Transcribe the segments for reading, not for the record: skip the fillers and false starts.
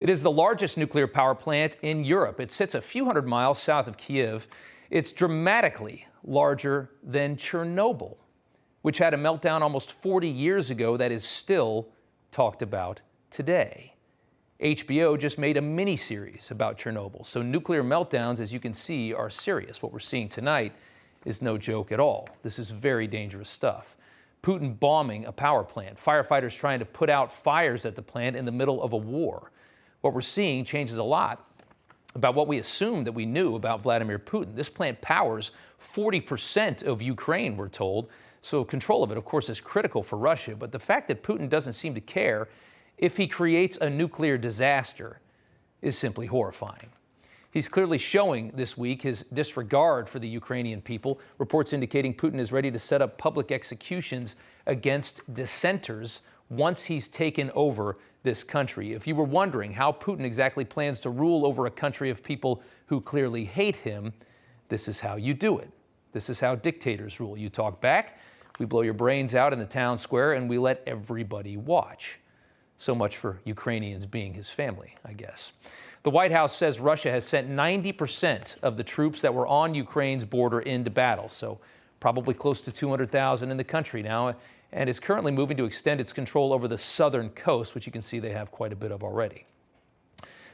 It is the largest nuclear power plant in Europe. It sits a few hundred miles south of Kyiv. It's dramatically larger than Chernobyl, which had a meltdown almost 40 years ago that is still talked about today. HBO just made a mini-series about Chernobyl. So nuclear meltdowns, as you can see, are serious. What we're seeing tonight is no joke at all. This is very dangerous stuff. Putin bombing a power plant, firefighters trying to put out fires at the plant in the middle of a war. What we're seeing changes a lot about what we assumed that we knew about Vladimir Putin. This plant powers 40% of Ukraine, we're told. So control of it, of course, is critical for Russia. But the fact that Putin doesn't seem to care if he creates a nuclear disaster is simply horrifying. He's clearly showing this week his disregard for the Ukrainian people. Reports indicating Putin is ready to set up public executions against dissenters once he's taken over this country. If you were wondering how Putin exactly plans to rule over a country of people who clearly hate him, this is how you do it. This is how dictators rule. You talk back, we blow your brains out in the town square, and we let everybody watch. So much for Ukrainians being his family, I guess. The White House says Russia has sent 90% of the troops that were on Ukraine's border into battle, so probably close to 200,000 in the country now, and is currently moving to extend its control over the southern coast, which you can see they have quite a bit of already.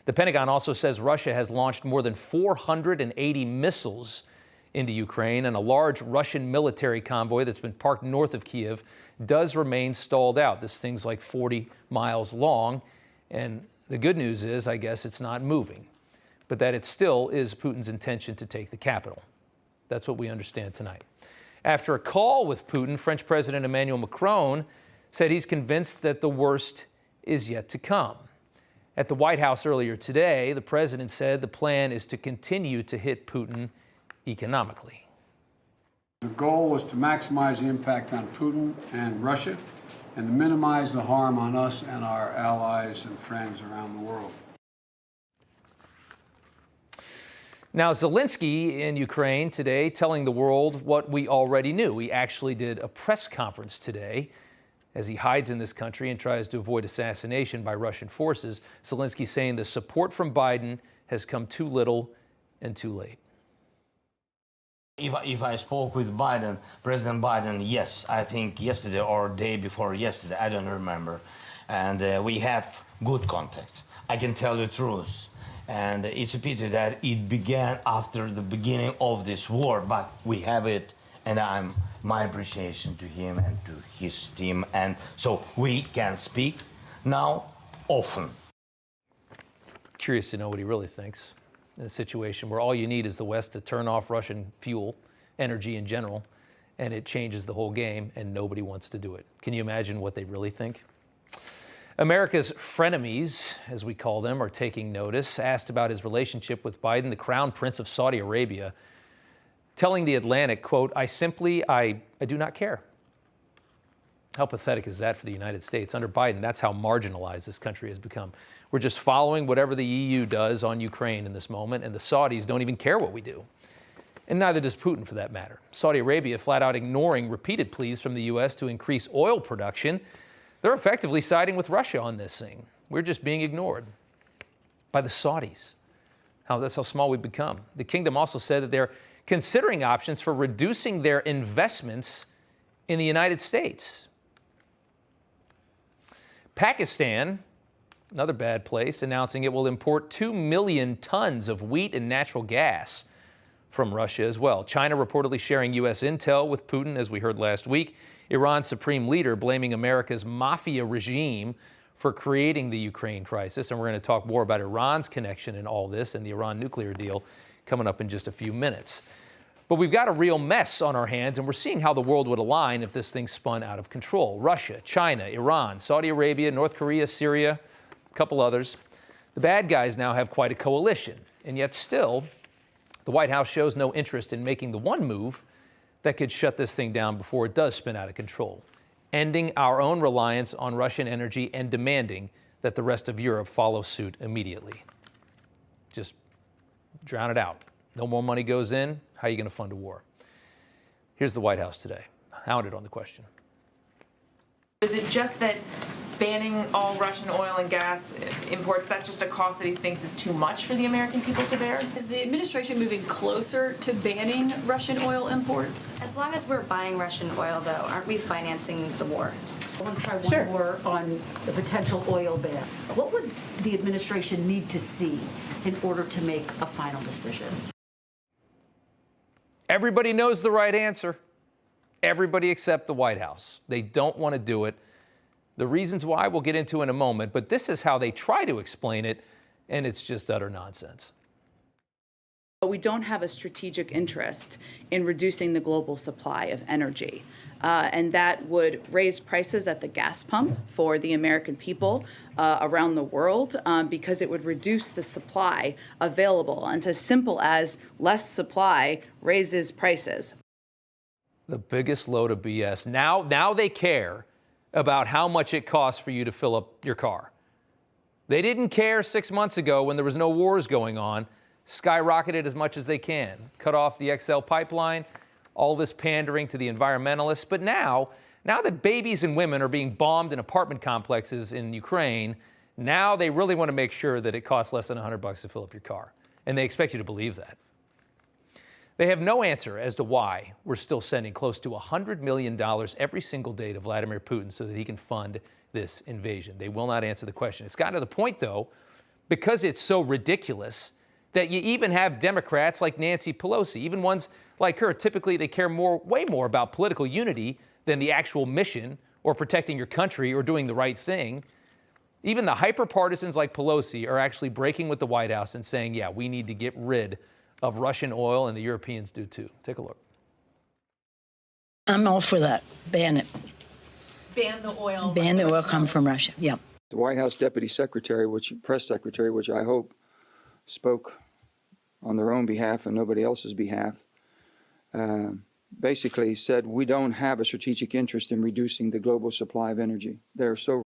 The Pentagon also says Russia has launched more than 480 missiles into Ukraine, and a large Russian military convoy that's been parked north of Kyiv does remain stalled out. This thing's like 40 miles long, and the good news is, I guess, it's not moving, but that it still is Putin's intention to take the capital. That's what we understand tonight. After a call with Putin, French President Emmanuel Macron said he's convinced that the worst is yet to come. At the White House earlier today, the president said the plan is to continue to hit Putin economically. The goal was to maximize the impact on Putin and Russia and to minimize the harm on us and our allies and friends around the world. Now, Zelensky in Ukraine today telling the world what we already knew. He actually did a press conference today as he hides in this country and tries to avoid assassination by Russian forces. Zelensky saying the support from Biden has come too little and too late. If I spoke with Biden, President Biden, yes, I think yesterday or day before yesterday, I don't remember. And we have good contact. I can tell the truth. And it's a pity that it began after the beginning of this war, but we have it, and my appreciation to him and to his team. And so we can speak now often. Curious to know what he really thinks in a situation where all you need is the West to turn off Russian fuel, energy in general, and it changes the whole game, and nobody wants to do it. Can you imagine what they really think? America's frenemies, as we call them, are taking notice. Asked about his relationship with Biden, the Crown Prince of Saudi Arabia, telling The Atlantic, quote, I do not care. How pathetic is that for the United States? Under Biden, that's how marginalized this country has become. We're just following whatever the EU does on Ukraine in this moment, and the Saudis don't even care what we do. And neither does Putin, for that matter. Saudi Arabia flat out ignoring repeated pleas from the U.S. to increase oil production. They're effectively siding with Russia on this thing. We're just being ignored by the Saudis. That's how small we've become. The kingdom also said that they're considering options for reducing their investments in the United States. Pakistan, another bad place, announcing it will import 2 million tons of wheat and natural gas from Russia as well. China reportedly sharing U.S. intel with Putin, as we heard last week. Iran's supreme leader blaming America's mafia regime for creating the Ukraine crisis. And we're going to talk more about Iran's connection in all this and the Iran nuclear deal coming up in just a few minutes. But we've got a real mess on our hands, and we're seeing how the world would align if this thing spun out of control. Russia, China, Iran, Saudi Arabia, North Korea, Syria, a couple others. The bad guys now have quite a coalition, and yet still, the White House shows no interest in making the one move that could shut this thing down before it does spin out of control, ending our own reliance on Russian energy and demanding that the rest of Europe follow suit immediately. Just drown it out. No more money goes in. How are you going to fund a war? Here's the White House today, hounded on the question. Is it just that banning all Russian oil and gas imports, that's just a cost that he thinks is too much for the American people to bear? Is the administration moving closer to banning Russian oil imports? As long as we're buying Russian oil, though, aren't we financing the war? I want to try one more on the potential oil ban. What would the administration need to see in order to make a final decision? Everybody knows the right answer. Everybody except the White House. They don't want to do it. The reasons why we'll get into in a moment, but this is how they try to explain it, and it's just utter nonsense. We don't have a strategic interest in reducing the global supply of energy. And that would raise prices at the gas pump for the American people around the world because it would reduce the supply available. And it's as simple as less supply raises prices. The biggest load of BS. Now they care about how much it costs for you to fill up your car. They didn't care 6 months ago when there was no wars going on. Skyrocketed as much as they can. Cut off the XL pipeline. All this pandering to the environmentalists. But now that babies and women are being bombed in apartment complexes in Ukraine, now they really want to make sure that it costs less than $100 to fill up your car. And they expect you to believe that. They have no answer as to why we're still sending close to $100 million every single day to Vladimir Putin so that he can fund this invasion. They will not answer the question. It's gotten to the point, though, because it's so ridiculous, that you even have Democrats like Nancy Pelosi, even ones like her. Typically, they care way more about political unity than the actual mission or protecting your country or doing the right thing. Even the hyper-partisans like Pelosi are actually breaking with the White House and saying, yeah, we need to get rid of Russian oil, and the Europeans do too. Take a look. I'm all for that. Ban it. Ban the oil. Ban the oil come from Russia. Yeah. The White House Deputy Secretary, press secretary, which I hope spoke on their own behalf and nobody else's behalf, basically said we don't have a strategic interest in reducing the global supply of energy. They're so